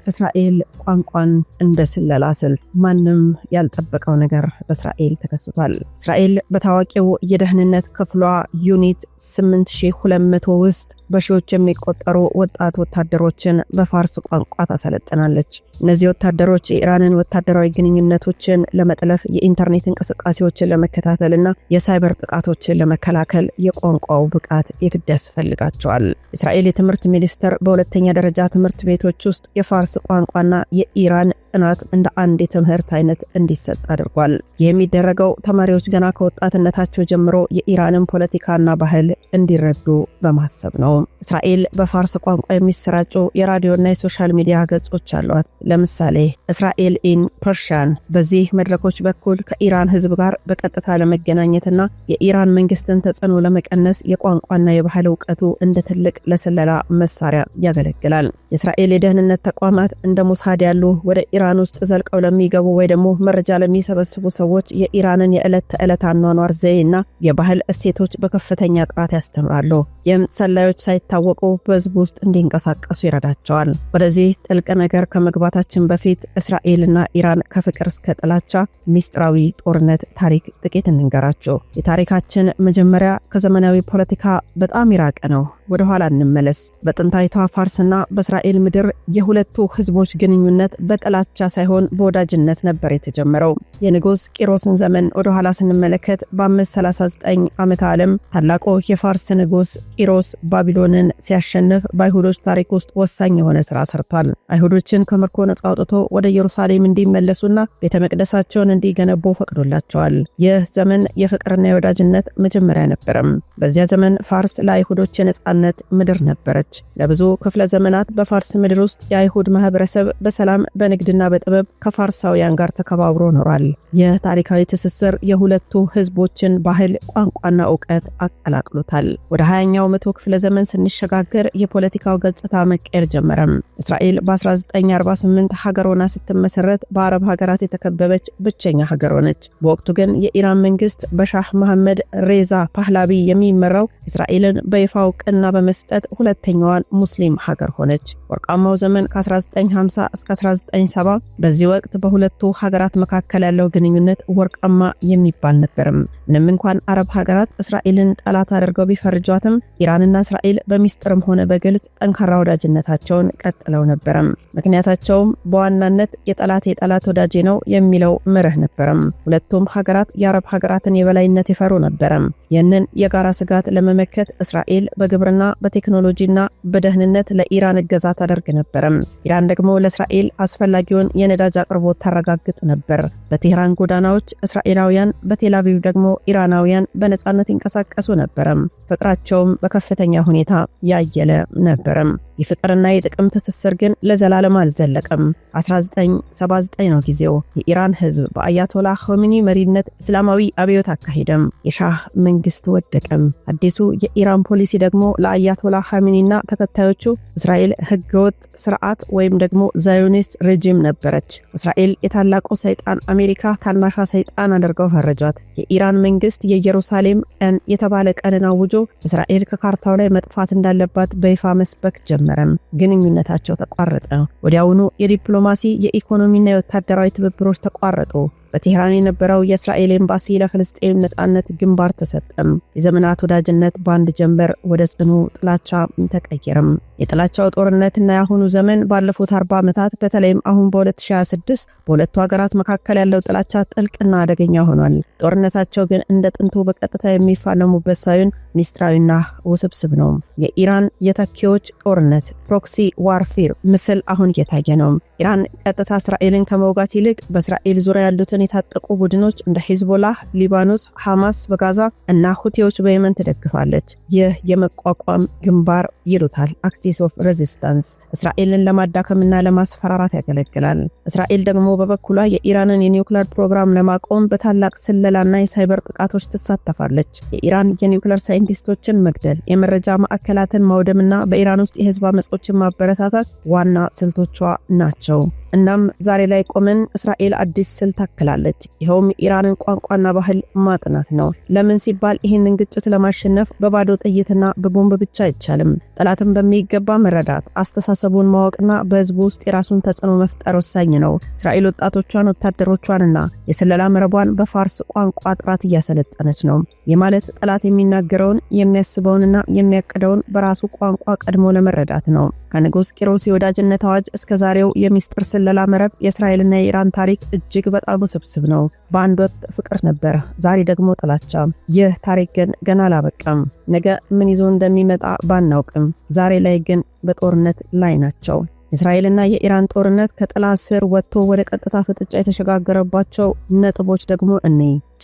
እስራኤል ቋንቋን እንደ ስለላ ስልት ማንም ያልጠበቀው ነገር በእስራኤል ተከስቷል። እስራኤል በታዋቂው የደህንነት ክፍሏ ዩኒት 8200 ውስጥ በሺዎች የሚቆጠሩ ወጣት ወታደሮችን በፋርስ ቋንቋ ታሰለጥናለች። እነዚህ ወታደሮች የኢራንን ወታደራዊ ግንኙነቶችን ለመጥለፍ፣ የኢንተርኔት እንቅስቃሴዎችን ለመከታተልና የሳይበር ጥቃቶችን ለመከላከል የቋንቋው ብቃት የግድ ያስፈልጋቸዋል። እስራኤል የትምህርት ሚኒስቴር በሁለተኛ ደረጃ ትምህርት ቤቶች ውስጥ የፋርስ ቋንቋና የኢራን ጥናት እንደ አንድ የትምህርት አይነት እንዲሰጥ አድርጓል። ይህ የሚደረገው ተማሪዎች ገና ከወጣትነታቸው ጀምሮ የኢራንን ፖለቲካና ባህል እንዲረዱ በማሰብ ነው። እስራኤል በፋርስ ቋንቋ የሚሰራጩ የራዲዮና የሶሻል ሚዲያ ገጾች አሏት። ለምሳሌ እስራኤል ኢን ፐርሺያን። በዚህ መድረኮች በኩል ከኢራን ሕዝብ ጋር በቀጥታ ለመገናኘትና የኢራን መንግስትን ተጽዕኖ ለመቀነስ የቋንቋና የባህል ዕውቀቱ እንደ ትልቅ ለስለላ መሳሪያ ያገለግላል። የእስራኤል የደህንነት ተቋማት እንደ ሞሳድ ያሉ ወደ ኢራን ውስጥ ዘልቀው ለሚገቡ ወይ ደግሞ መረጃ ለሚሰበስቡ ሰዎች የኢራንን የዕለት ተዕለት አኗኗር ዘይቤና የባህል እሴቶች በከፍተኛ ጥራት ያስተምራሉ። ይህም ሰላዮች ሳይታወቁ በህዝብ ውስጥ እንዲንቀሳቀሱ ይረዳቸዋል። ወደዚህ ጥልቅ ነገር ከመግባታችን በፊት እስራኤልና ኢራን ከፍቅር እስከ ጥላቻ ሚስጥራዊ ጦርነት ታሪክ ጥቂት እንንገራችሁ። የታሪካችን መጀመሪያ ከዘመናዊ ፖለቲካ በጣም ይራቀ ነው። ወደ ኋላ እንመለስ። በጥንታዊቷ ፋርስና በእስራኤል ምድር የሁለቱ ህዝቦች ግንኙነት በጥላቻ ሳይሆን በወዳጅነት ነበር የተጀመረው። የንጉስ ቂሮስን ዘመን ወደ ኋላ ስንመለከት በ539 ዓመተ ዓለም ታላቁ የፋርስ ንጉስ ቂሮስ ባቢሎንን ሲያሸንፍ በአይሁዶች ታሪክ ውስጥ ወሳኝ የሆነ ስራ ሰርቷል። አይሁዶችን ከምርኮ ነጻ አውጥቶ ወደ ኢየሩሳሌም እንዲመለሱና ቤተ መቅደሳቸውን እንዲገነቡ ፈቅዶላቸዋል። ይህ ዘመን የፍቅርና የወዳጅነት መጀመሪያ ነበረም። በዚያ ዘመን ፋርስ ለአይሁዶች የነጻነት ምድር ነበረች። ለብዙ ክፍለ ዘመናት በፋርስ ምድር ውስጥ የአይሁድ ማህበረሰብ በሰላም በንግድና በጥበብ ከፋርሳውያን ጋር ተከባብሮ ኖሯል። ይህ ታሪካዊ ትስስር የሁለቱ ህዝቦችን ባህል፣ ቋንቋና ዕውቀት አቀላቅሎታል። ወደ 20ኛው መቶ ክፍለ ዘመን ስንሸጋገር የፖለቲካው ገጽታ መቀየር ጀመረም። እስራኤል በ1948 ሀገር ሆና ስትመሰረት በአረብ ሀገራት የተከበበች ብቸኛ ሀገር ሆነች። በወቅቱ ግን የኢራን መንግስት በሻህ መሐመድ ሬዛ ፓህላቪ የሚመራው እስራኤልን በይፋ እውቅና በመስጠት ሁለተኛዋን ሙስሊም ሀገር ሆነች። ወርቃማው ዘመን ከ1950 እስከ 1970። በዚህ ወቅት በሁለቱ ሀገራት መካከል ያለው ግንኙነት ወርቃማ የሚባል ነበርም። ምንም እንኳን አረብ ሀገራት እስራኤልን ጠላት አድርገው ቢፈርጇትም ኢራንና እስራኤል በሚስጥርም ሆነ በግልጽ ጠንካራ ወዳጅነታቸውን ቀጥለው ነበርም። ምክንያታቸውም በዋናነት የጠላት ወዳጄ ነው የሚለው መርህ ነበርም። ሁለቱም ሀገራት የአረብ ሀገራትን የበላይነት ይፈሩ ነበርም። ይህንን የጋራ ስጋት ለመመከት እስራኤል በግብርና በቴክኖሎጂና በደህንነት ለኢራን እገዛ ታደርግ ነበርም። ኢራን ደግሞ ለእስራኤል አስፈላጊውን የነዳጅ አቅርቦት ታረጋግጥ ነበር። በቴህራን ጎዳናዎች እስራኤላውያን፣ በቴል አቪቭ ደግሞ ኢራናውያን በነጻነት ይንቀሳቀሱ ነበርም። ፍቅራቸውም በከፍተኛ ሁኔታ ያየለ ነበርም። የፍቅርና የጥቅም ትስስር ግን ለዘላለም አልዘለቀም። 1979 ነው ጊዜው። የኢራን ህዝብ በአያቶላህ ኾሜኒ መሪነት እስላማዊ አብዮት አካሄደም። የሻህ መንግስት ወደቀም። አዲሱ የኢራን ፖሊሲ ደግሞ ለአያቶላህ ኾሜኒና ተከታዮቹ እስራኤል ህገወጥ ስርዓት ወይም ደግሞ ዛዮኒስት ሬጂም ነበረች። እስራኤል የታላቁ ሰይጣን አሜሪካ ታናሿ ሰይጣን አድርገው ፈረጇት። የኢራን መንግስት የኢየሩሳሌም ቀን የተባለ ቀንን አውጆ እስራኤል ከካርታው ላይ መጥፋት እንዳለባት በይፋ መስበክ ጀመረም። ግንኙነታቸው ተቋረጠ። ወዲያውኑ የዲፕሎማሲ የኢኮኖሚና የወታደራዊ ትብብሮች ተቋረጡ። በቴህራን የነበረው የእስራኤል ኤምባሲ ለፍልስጤም ነጻነት ግንባር ተሰጠም። የዘመናት ወዳጅነት በአንድ ጀንበር ወደ ጽኑ ጥላቻ ተቀየረም። የጥላቻው ጦርነትና የአሁኑ ዘመን ባለፉት 40 ዓመታት በተለይም አሁን በ2026 በሁለቱ ሀገራት መካከል ያለው ጥላቻ ጥልቅና አደገኛ ሆኗል። ጦርነታቸው ግን እንደ ጥንቱ በቀጥታ የሚፋለሙበት ሳይሆን ሚስጥራዊና ውስብስብ ነው። የኢራን የተኪዎች ጦርነት ፕሮክሲ ዋርፌር ምስል አሁን እየታየ ነው። ኢራን ቀጥታ እስራኤልን ከመውጋት ይልቅ በእስራኤል ዙሪያ ያሉትን የታጠቁ ቡድኖች እንደ ሂዝቦላህ፣ ሊባኖስ፣ ሐማስ በጋዛ እና ሁቲዎች በየመን ትደግፋለች። ይህ የመቋቋም ግንባር ይሉታል፣ አክሲስ ኦፍ ሬዚስታንስ። እስራኤልን ለማዳከምና ለማስፈራራት ያገለግላል። እስራኤል ደግሞ በበኩሏ የኢራንን የኒውክሌር ፕሮግራም ለማቆም በታላቅ ስለላና የሳይበር ጥቃቶች ትሳተፋለች። የኢራን የኒውክሌር ሳይንቲስቶችን መግደል፣ የመረጃ ማዕከላትን ማውደምና በኢራን ውስጥ የህዝብ አመጾችን ማበረታታት ዋና ስልቶቿ ናቸው። እናም ዛሬ ላይ ቆመን እስራኤል አዲስ ስልት አክላለች። ትላለች። ይኸውም ኢራንን ቋንቋና ባህል ማጥናት ነው። ለምን ሲባል ይህንን ግጭት ለማሸነፍ በባዶ ጥይትና በቦምብ ብቻ አይቻልም። ጠላትን በሚገባ መረዳት፣ አስተሳሰቡን ማወቅና በህዝቡ ውስጥ የራሱን ተጽዕኖ መፍጠር ወሳኝ ነው። እስራኤል ወጣቶቿን፣ ወታደሮቿንና የስለላ መረቧን በፋርስ ቋንቋ ጥራት እያሰለጠነች ነው። ይህ ማለት ጠላት የሚናገረውን የሚያስበውንና የሚያቅደውን በራሱ ቋንቋ ቀድሞ ለመረዳት ነው። ከንጉስ ቂሮስ የወዳጅነት አዋጅ እስከ ዛሬው የሚስጥር ስለላ መረብ የእስራኤልና የኢራን ታሪክ እጅግ በጣም ውስብስብ ነው። በአንድ ወቅት ፍቅር ነበር፣ ዛሬ ደግሞ ጥላቻ። ይህ ታሪክ ግን ገና አላበቃም። ነገ ምን ይዞ እንደሚመጣ ባናውቅም ዛሬ ላይ ግን በጦርነት ላይ ናቸው። የእስራኤልና የኢራን ጦርነት ከጥላ ስር ወጥቶ ወደ ቀጥታ ፍጥጫ የተሸጋገረባቸው ነጥቦች ደግሞ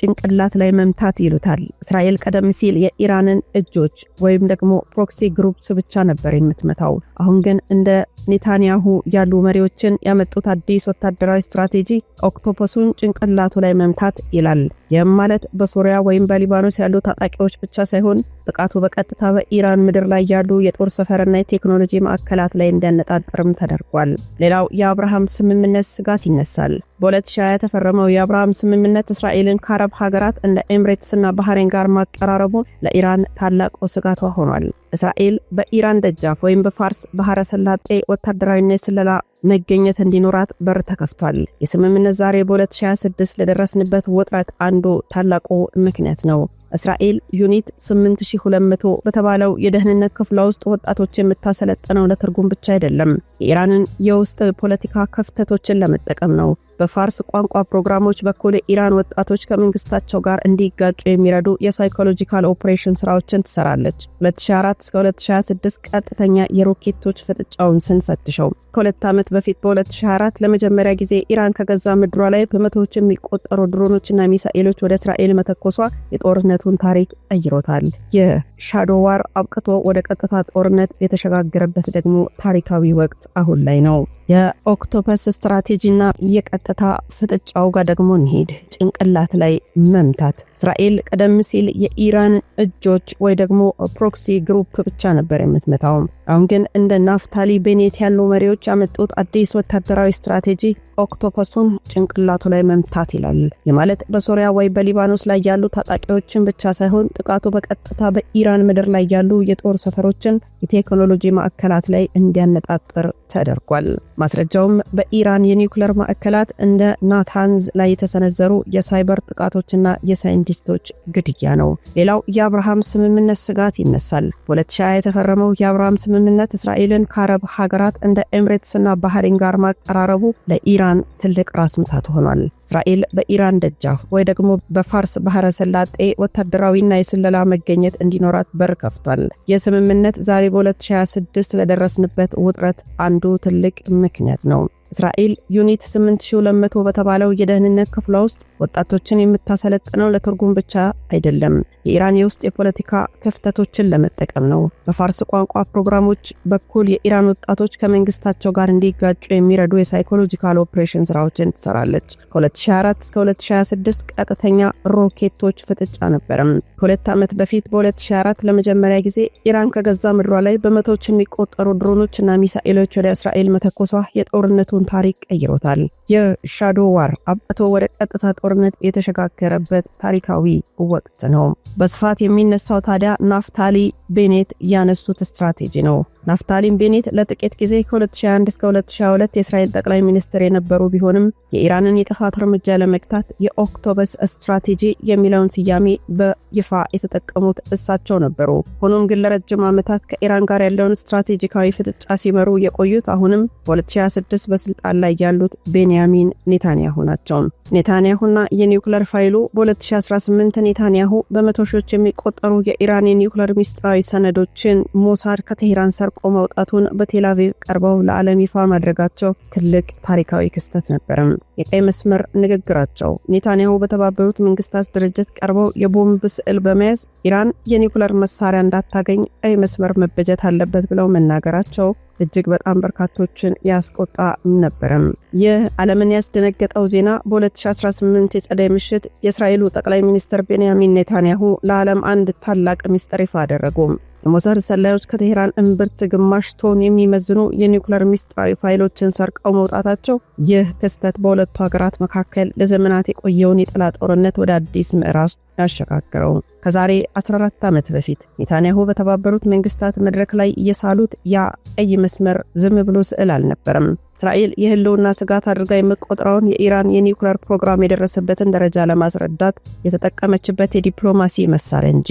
ጭንቅላት ላይ መምታት ይሉታል። እስራኤል ቀደም ሲል የኢራንን እጆች ወይም ደግሞ ፕሮክሲ ግሩፕስ ብቻ ነበር የምትመታው። አሁን ግን እንደ ኔታንያሁ ያሉ መሪዎችን ያመጡት አዲስ ወታደራዊ ስትራቴጂ ኦክቶፐሱን ጭንቅላቱ ላይ መምታት ይላል። ይህም ማለት በሶሪያ ወይም በሊባኖስ ያሉ ታጣቂዎች ብቻ ሳይሆን ጥቃቱ በቀጥታ በኢራን ምድር ላይ ያሉ የጦር ሰፈርና የቴክኖሎጂ ማዕከላት ላይ እንዲያነጣጥርም ተደርጓል። ሌላው የአብርሃም ስምምነት ስጋት ይነሳል። በ2020 የተፈረመው የአብርሃም ስምምነት እስራኤልን ከአረብ ሀገራት እንደ ኤምሬትስና ባህሬን ጋር ማቀራረቡ ለኢራን ታላቁ ስጋቷ ሆኗል። እስራኤል በኢራን ደጃፍ ወይም በፋርስ ባህረ ሰላጤ ወታደራዊና የስለላ መገኘት እንዲኖራት በር ተከፍቷል። የስምምነት ዛሬ በ2026 ለደረስንበት ውጥረት አንዱ ታላቁ ምክንያት ነው። እስራኤል ዩኒት 8200 በተባለው የደህንነት ክፍሏ ውስጥ ወጣቶች የምታሰለጥነው ለትርጉም ብቻ አይደለም፣ የኢራንን የውስጥ ፖለቲካ ክፍተቶችን ለመጠቀም ነው። በፋርስ ቋንቋ ፕሮግራሞች በኩል የኢራን ወጣቶች ከመንግስታቸው ጋር እንዲጋጩ የሚረዱ የሳይኮሎጂካል ኦፕሬሽን ስራዎችን ትሰራለች። 2004 እስከ 2026 ቀጥተኛ የሮኬቶች ፍጥጫውን ስንፈትሸው ከሁለት ዓመት በፊት በ2024 ለመጀመሪያ ጊዜ ኢራን ከገዛ ምድሯ ላይ በመቶዎች የሚቆጠሩ ድሮኖችና ሚሳኤሎች ወደ እስራኤል መተኮሷ የጦርነቱን ታሪክ ቀይሮታል። የሻዶ ዋር አብቅቶ ወደ ቀጥታ ጦርነት የተሸጋገረበት ደግሞ ታሪካዊ ወቅት አሁን ላይ ነው። የኦክቶፐስ ስትራቴጂና የቀጥታ ፍጥጫው ጋር ደግሞ እንሄድ። ጭንቅላት ላይ መምታት። እስራኤል ቀደም ሲል የኢራን እጆች ወይ ደግሞ ፕሮክሲ ግሩፕ ብቻ ነበር የምትመታው። አሁን ግን እንደ ናፍታሊ ቤኔት ያሉ መሪዎች ያመጡት አዲስ ወታደራዊ ስትራቴጂ ኦክቶፐሱን ጭንቅላቱ ላይ መምታት ይላል። የማለት በሶሪያ ወይ በሊባኖስ ላይ ያሉ ታጣቂዎችን ብቻ ሳይሆን ጥቃቱ በቀጥታ በኢራን ምድር ላይ ያሉ የጦር ሰፈሮችን፣ የቴክኖሎጂ ማዕከላት ላይ እንዲያነጣጥር ተደርጓል። ማስረጃውም በኢራን የኒውክሌር ማዕከላት እንደ ናታንዝ ላይ የተሰነዘሩ የሳይበር ጥቃቶችና የሳይንቲስቶች ግድያ ነው። ሌላው የአብርሃም ስምምነት ስጋት ይነሳል። በ2020 የተፈረመው የአብርሃም ስምምነት እስራኤልን ከአረብ ሀገራት እንደ ኤምሬትስና ባህሬን ጋር ማቀራረቡ ለኢራን ትልቅ ራስ ምታት ሆኗል። እስራኤል በኢራን ደጃፍ ወይ ደግሞ በፋርስ ባህረ ሰላጤ ወታደራዊና የስለላ መገኘት እንዲኖራት በር ከፍቷል። የስምምነት ዛሬ በ2026 ለደረስንበት ውጥረት አንዱ ትልቅ ምክንያት ነው። እስራኤል ዩኒት 8200 በተባለው የደህንነት ክፍሏ ውስጥ ወጣቶችን የምታሰለጥነው ለትርጉም ብቻ አይደለም፣ የኢራን የውስጥ የፖለቲካ ክፍተቶችን ለመጠቀም ነው። በፋርስ ቋንቋ ፕሮግራሞች በኩል የኢራን ወጣቶች ከመንግስታቸው ጋር እንዲጋጩ የሚረዱ የሳይኮሎጂካል ኦፕሬሽን ስራዎችን ትሰራለች። ከ2024 እስከ 2026 ቀጥተኛ ሮኬቶች ፍጥጫ ነበረም። ከሁለት ዓመት በፊት በ2024 ለመጀመሪያ ጊዜ ኢራን ከገዛ ምድሯ ላይ በመቶዎች የሚቆጠሩ ድሮኖችና ሚሳኤሎች ወደ እስራኤል መተኮሷ የጦርነቱ ታሪክ ቀይሮታል። የሻዶ ዋር አብቅቶ ወደ ቀጥታ ጦርነት የተሸጋገረበት ታሪካዊ ወቅት ነው። በስፋት የሚነሳው ታዲያ ናፍታሊ ቤኔት ያነሱት ስትራቴጂ ነው። ናፍታሊ ቤኔት ለጥቂት ጊዜ ከ2021 እስከ 2022 የእስራኤል ጠቅላይ ሚኒስትር የነበሩ ቢሆንም የኢራንን የጥፋት እርምጃ ለመግታት የኦክቶፐስ ስትራቴጂ የሚለውን ስያሜ በይፋ የተጠቀሙት እሳቸው ነበሩ። ሆኖም ግን ለረጅም ዓመታት ከኢራን ጋር ያለውን ስትራቴጂካዊ ፍጥጫ ሲመሩ የቆዩት አሁንም በ2026 በስልጣን ላይ ያሉት ቤንያሚን ኔታንያሁ ናቸው። ኔታንያሁና የኒውክሌር ፋይሉ በ2018 ኔታንያሁ በመቶ ሺዎች የሚቆጠሩ የኢራን የኒውክሌር ሚስጥራዊ ሰነዶችን ሞሳድ ከቴህራን ሰርቆ ማውጣቱን በቴል አቪቭ ቀርበው ለዓለም ይፋ ማድረጋቸው ትልቅ ታሪካዊ ክስተት ነበር። የቀይ መስመር ንግግራቸው ኔታንያሁ በተባበሩት መንግስታት ድርጅት ቀርበው የቦምብ ስዕል በመያዝ ኢራን የኒውክሌር መሳሪያ እንዳታገኝ ቀይ መስመር መበጀት አለበት ብለው መናገራቸው እጅግ በጣም በርካቶችን ያስቆጣ ነበርም። ይህ ዓለምን ያስደነገጠው ዜና በ2018 የጸደይ ምሽት የእስራኤሉ ጠቅላይ ሚኒስትር ቤንያሚን ኔታንያሁ ለዓለም አንድ ታላቅ ሚስጥር ይፋ አደረጉ። የሞሳድ ሰላዮች ከቴህራን እምብርት ግማሽ ቶን የሚመዝኑ የኒውክሌር ሚስጥራዊ ፋይሎችን ሰርቀው መውጣታቸው ይህ ክስተት በሁለቱ ሀገራት መካከል ለዘመናት የቆየውን የጥላ ጦርነት ወደ አዲስ ምዕራፍ ያሸጋገረው። ከዛሬ 14 ዓመት በፊት ኔታንያሁ በተባበሩት መንግስታት መድረክ ላይ የሳሉት ያ ቀይ መስመር ዝም ብሎ ስዕል አልነበረም። እስራኤል የህልውና ስጋት አድርጋ የምትቆጥረውን የኢራን የኒውክሌር ፕሮግራም የደረሰበትን ደረጃ ለማስረዳት የተጠቀመችበት የዲፕሎማሲ መሳሪያ እንጂ።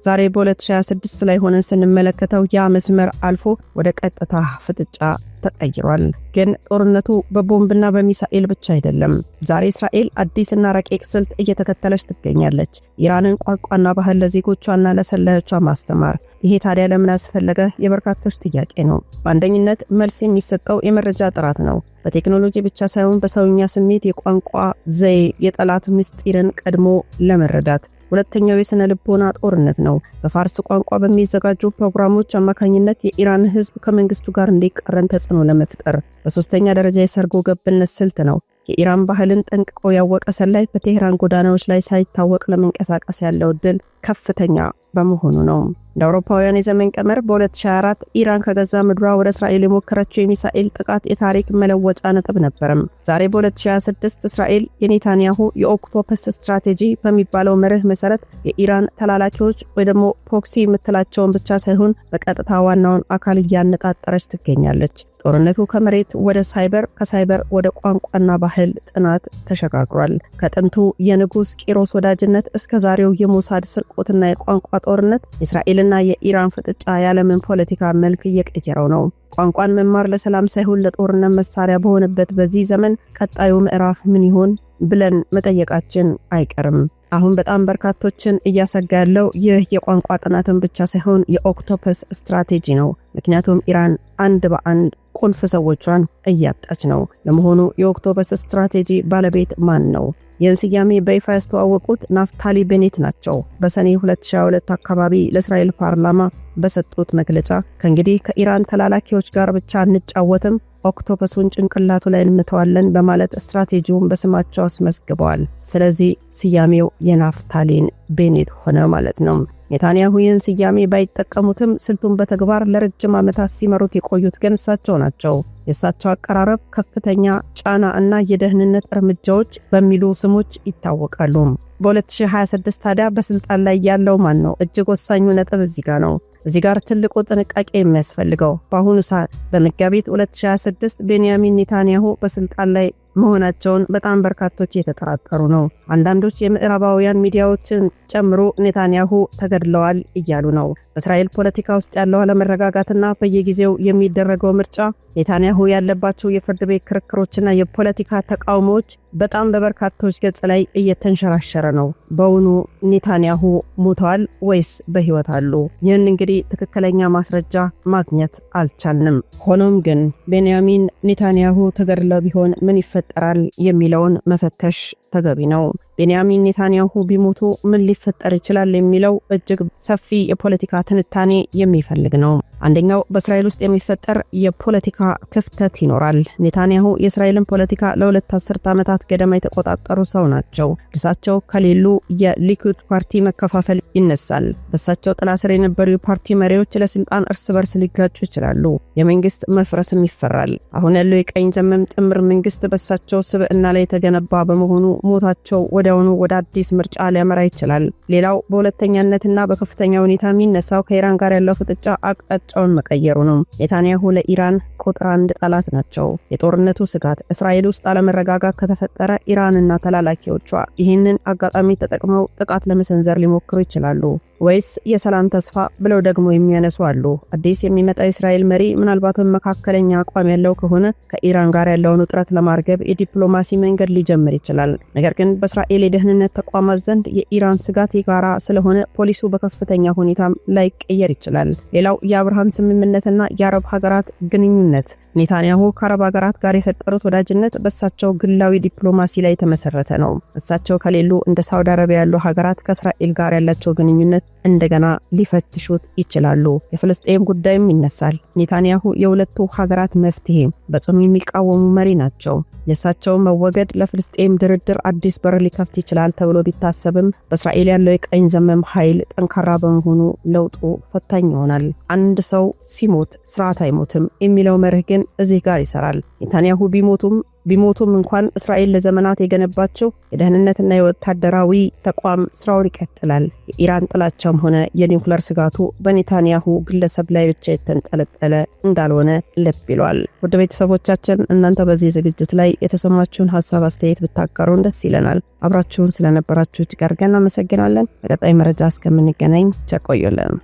ዛሬ በ2026 ላይ ሆነን ስንመለከተው ያ መስመር አልፎ ወደ ቀጥታ ፍጥጫ ተቀይሯል። ግን ጦርነቱ በቦምብና በሚሳኤል ብቻ አይደለም። ዛሬ እስራኤል አዲስና ረቂቅ ስልት እየተከተለች ትገኛለች። ኢራንን ቋንቋና ባህል ለዜጎቿና ለሰላዮቿ ማስተማር። ይሄ ታዲያ ለምን አስፈለገ? የበርካቶች ጥያቄ ነው። በአንደኝነት መልስ የሚሰጠው የመረጃ ጥራት ነው። በቴክኖሎጂ ብቻ ሳይሆን በሰውኛ ስሜት፣ የቋንቋ ዘዬ የጠላት ምስጢርን ቀድሞ ለመረዳት። ሁለተኛው የስነ ልቦና ጦርነት ነው። በፋርስ ቋንቋ በሚዘጋጁ ፕሮግራሞች አማካኝነት የኢራን ህዝብ ከመንግስቱ ጋር እንዲቀረን ተጽዕኖ ለመፍጠር። በሶስተኛ ደረጃ የሰርጎ ገብነት ስልት ነው። የኢራን ባህልን ጠንቅቆ ያወቀ ሰላይ በቴህራን ጎዳናዎች ላይ ሳይታወቅ ለመንቀሳቀስ ያለው እድል ከፍተኛ በመሆኑ ነው። እንደ አውሮፓውያን የዘመን ቀመር በ2024 ኢራን ከገዛ ምድሯ ወደ እስራኤል የሞከረችው የሚሳኤል ጥቃት የታሪክ መለወጫ ነጥብ ነበርም። ዛሬ በ2026 እስራኤል የኔታንያሁ የኦክቶፐስ ስትራቴጂ በሚባለው መርህ መሰረት የኢራን ተላላኪዎች ወይ ደግሞ ፕሮክሲ የምትላቸውን ብቻ ሳይሆን በቀጥታ ዋናውን አካል እያነጣጠረች ትገኛለች። ጦርነቱ ከመሬት ወደ ሳይበር፣ ከሳይበር ወደ ቋንቋና ባህል ጥናት ተሸጋግሯል። ከጥንቱ የንጉስ ቂሮስ ወዳጅነት እስከ ዛሬው የሞሳድ ስርቆትና የቋንቋ ጦርነት የእስራኤልና የኢራን ፍጥጫ የዓለምን ፖለቲካ መልክ እየቀየረው ነው። ቋንቋን መማር ለሰላም ሳይሆን ለጦርነት መሳሪያ በሆነበት በዚህ ዘመን ቀጣዩ ምዕራፍ ምን ይሆን ብለን መጠየቃችን አይቀርም። አሁን በጣም በርካቶችን እያሰጋ ያለው ይህ የቋንቋ ጥናትን ብቻ ሳይሆን የኦክቶፐስ ስትራቴጂ ነው። ምክንያቱም ኢራን አንድ በአንድ ቁልፍ ሰዎቿን እያጣች ነው። ለመሆኑ የኦክቶፐስ ስትራቴጂ ባለቤት ማን ነው? ይህን ስያሜ በይፋ ያስተዋወቁት ናፍታሊ ቤኔት ናቸው። በሰኔ 2022 አካባቢ ለእስራኤል ፓርላማ በሰጡት መግለጫ ከእንግዲህ ከኢራን ተላላኪዎች ጋር ብቻ እንጫወትም፣ ኦክቶፐሱን ጭንቅላቱ ላይ እንመተዋለን በማለት ስትራቴጂውን በስማቸው አስመዝግበዋል። ስለዚህ ስያሜው የናፍታሊን ቤኔት ሆነ ማለት ነው። ኔታንያሁ ይህን ስያሜ ባይጠቀሙትም ስልቱን በተግባር ለረጅም ዓመታት ሲመሩት የቆዩት ግን እሳቸው ናቸው። የእሳቸው አቀራረብ ከፍተኛ ጫና እና የደህንነት እርምጃዎች በሚሉ ስሞች ይታወቃሉ። በ2026 ታዲያ በስልጣን ላይ ያለው ማን ነው? እጅግ ወሳኙ ነጥብ እዚህ ጋር ነው። እዚህ ጋር ትልቁ ጥንቃቄ የሚያስፈልገው በአሁኑ ሰዓት በመጋቢት 2026 ቤንያሚን ኔታንያሁ በስልጣን ላይ መሆናቸውን በጣም በርካቶች የተጠራጠሩ ነው። አንዳንዶች የምዕራባውያን ሚዲያዎችን ጨምሮ ኔታንያሁ ተገድለዋል እያሉ ነው። በእስራኤል ፖለቲካ ውስጥ ያለው አለመረጋጋትና በየጊዜው የሚደረገው ምርጫ፣ ኔታንያሁ ያለባቸው የፍርድ ቤት ክርክሮችና የፖለቲካ ተቃውሞዎች በጣም በበርካቶች ገጽ ላይ እየተንሸራሸረ ነው። በእውኑ ኔታንያሁ ሞተዋል ወይስ በህይወት አሉ? ይህን እንግዲህ ትክክለኛ ማስረጃ ማግኘት አልቻልንም። ሆኖም ግን ቤንያሚን ኔታንያሁ ተገድለው ቢሆን ምን ይፈጠራል የሚለውን መፈተሽ ተገቢ ነው። ቤንያሚን ኔታንያሁ ቢሞቱ ምን ሊፈጠር ይችላል የሚለው እጅግ ሰፊ የፖለቲካ ትንታኔ የሚፈልግ ነው። አንደኛው በእስራኤል ውስጥ የሚፈጠር የፖለቲካ ክፍተት ይኖራል። ኔታንያሁ የእስራኤልን ፖለቲካ ለሁለት አስርት ዓመታት ገደማ የተቆጣጠሩ ሰው ናቸው። እርሳቸው ከሌሉ የሊኩድ ፓርቲ መከፋፈል ይነሳል። በእሳቸው ጥላ ስር የነበሩ የፓርቲ መሪዎች ለስልጣን እርስ በርስ ሊጋጩ ይችላሉ። የመንግስት መፍረስም ይፈራል። አሁን ያለው የቀኝ ዘመም ጥምር መንግስት በእሳቸው ስብዕና ላይ የተገነባ በመሆኑ ሞታቸው ወዲያውኑ ወደ አዲስ ምርጫ ሊያመራ ይችላል። ሌላው በሁለተኛነትና በከፍተኛ ሁኔታ የሚነሳው ከኢራን ጋር ያለው ፍጥጫ አቅጣጫውን መቀየሩ ነው። ኔታንያሁ ለኢራን ቁጥር አንድ ጠላት ናቸው። የጦርነቱ ስጋት እስራኤል ውስጥ አለመረጋጋት ከተፈጠረ ኢራንና ተላላኪዎቿ ይህንን አጋጣሚ ተጠቅመው ጥቃት ለመሰንዘር ሊሞክሩ ይችላሉ። ወይስ የሰላም ተስፋ ብለው ደግሞ የሚያነሱ አሉ። አዲስ የሚመጣው የእስራኤል መሪ ምናልባትም መካከለኛ አቋም ያለው ከሆነ ከኢራን ጋር ያለውን ውጥረት ለማርገብ የዲፕሎማሲ መንገድ ሊጀምር ይችላል። ነገር ግን በእስራኤል የደህንነት ተቋማት ዘንድ የኢራን ስጋት የጋራ ስለሆነ ፖሊሱ በከፍተኛ ሁኔታ ላይቀየር ይችላል። ሌላው የአብርሃም ስምምነትና የአረብ ሀገራት ግንኙነት። ኔታንያሁ ከአረብ ሀገራት ጋር የፈጠሩት ወዳጅነት በእሳቸው ግላዊ ዲፕሎማሲ ላይ የተመሰረተ ነው። እሳቸው ከሌሉ እንደ ሳውዲ አረቢያ ያሉ ሀገራት ከእስራኤል ጋር ያላቸው ግንኙነት እንደገና ሊፈትሹት ይችላሉ። የፍልስጤም ጉዳይም ይነሳል። ኔታንያሁ የሁለቱ ሀገራት መፍትሄ በጽኑ የሚቃወሙ መሪ ናቸው። የእሳቸው መወገድ ለፍልስጤም ድርድር አዲስ በር ሊከፍት ይችላል ተብሎ ቢታሰብም በእስራኤል ያለው የቀኝ ዘመም ኃይል ጠንካራ በመሆኑ ለውጡ ፈታኝ ይሆናል። አንድ ሰው ሲሞት ስርዓት አይሞትም የሚለው መርህ ግን እዚህ ጋር ይሰራል። ኔታንያሁ ቢሞቱም እንኳን እስራኤል ለዘመናት የገነባቸው የደህንነትና የወታደራዊ ተቋም ስራውን ይቀጥላል። የኢራን ጥላቻም ሆነ የኒውክሌር ስጋቱ በኔታንያሁ ግለሰብ ላይ ብቻ የተንጠለጠለ እንዳልሆነ ልብ ይሏል። ውድ ቤተሰቦቻችን እናንተ በዚህ ዝግጅት ላይ የተሰማችሁን ሐሳብ አስተያየት ብታጋሩን ደስ ይለናል። አብራችሁን ስለነበራችሁ እጅግ አድርገን እናመሰግናለን። በቀጣይ መረጃ እስከምንገናኝ ቸር ቆዩልን።